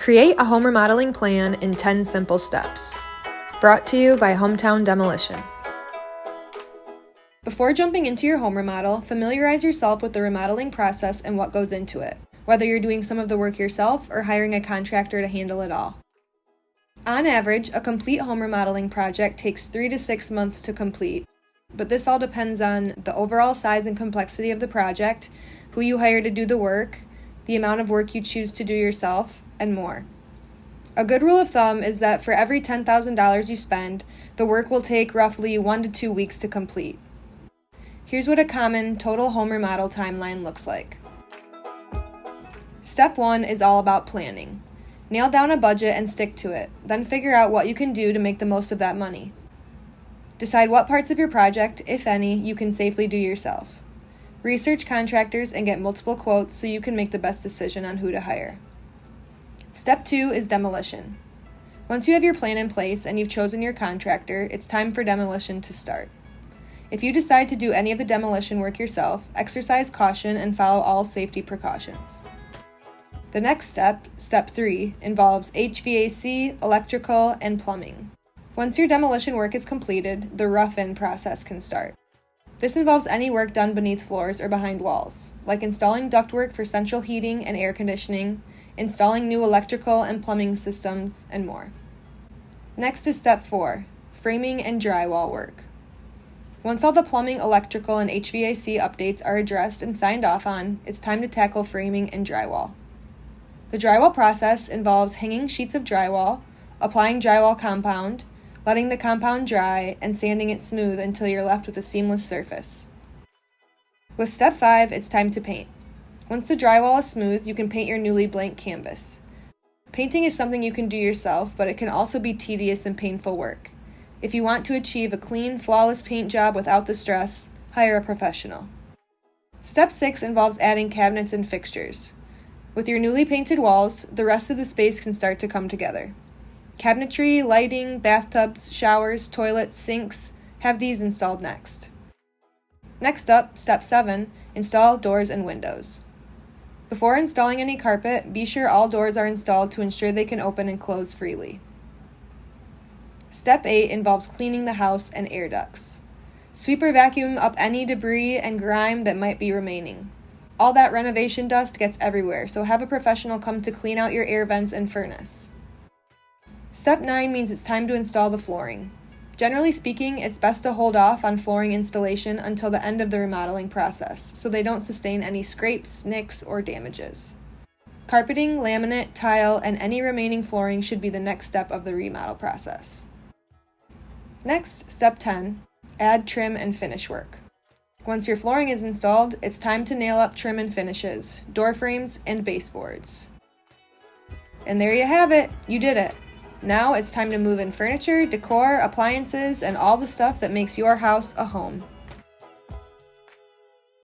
Create a home remodeling plan in 10 simple steps. Brought to you by Hometown Demolition. Before jumping into your home remodel, familiarize yourself with the remodeling process and what goes into it, whether you're doing some of the work yourself or hiring a contractor to handle it all. On average, a complete home remodeling project takes 3 to 6 months to complete, but this all depends on the overall size and complexity of the project, who you hire to do the work, the amount of work you choose to do yourself, and more. A good rule of thumb is that for every $10,000 you spend, the work will take roughly 1 to 2 weeks to complete. Here's what a common total home remodel timeline looks like. Step 1 is all about planning. Nail down a budget and stick to it, then figure out what you can do to make the most of that money. Decide what parts of your project, if any, you can safely do yourself. Research contractors and get multiple quotes so you can make the best decision on who to hire. Step 2 is demolition. Once you have your plan in place and you've chosen your contractor, it's time for demolition to start. If you decide to do any of the demolition work yourself, exercise caution and follow all safety precautions. The next step, Step 3, involves HVAC, electrical, and plumbing. Once your demolition work is completed, the rough-in process can start. This involves any work done beneath floors or behind walls, like installing ductwork for central heating and air conditioning, installing new electrical and plumbing systems, and more. Next is Step 4, framing and drywall work. Once all the plumbing, electrical, and HVAC updates are addressed and signed off on, it's time to tackle framing and drywall. The drywall process involves hanging sheets of drywall, applying drywall compound, letting the compound dry, and sanding it smooth until you're left with a seamless surface. With Step 5, it's time to paint. Once the drywall is smooth, you can paint your newly blank canvas. Painting is something you can do yourself, but it can also be tedious and painful work. If you want to achieve a clean, flawless paint job without the stress, hire a professional. Step 6 involves adding cabinets and fixtures. With your newly painted walls, the rest of the space can start to come together. Cabinetry, lighting, bathtubs, showers, toilets, sinks, have these installed next. Next up, Step 7, install doors and windows. Before installing any carpet, be sure all doors are installed to ensure they can open and close freely. Step 8 involves cleaning the house and air ducts. Sweep or vacuum up any debris and grime that might be remaining. All that renovation dust gets everywhere, so have a professional come to clean out your air vents and furnace. Step 9 means it's time to install the flooring. Generally speaking, it's best to hold off on flooring installation until the end of the remodeling process, so they don't sustain any scrapes, nicks, or damages. Carpeting, laminate, tile, and any remaining flooring should be the next step of the remodel process. Next, Step 10, add trim and finish work. Once your flooring is installed, it's time to nail up trim and finishes, door frames, and baseboards. And there you have it, you did it. Now it's time to move in furniture, decor, appliances, and all the stuff that makes your house a home.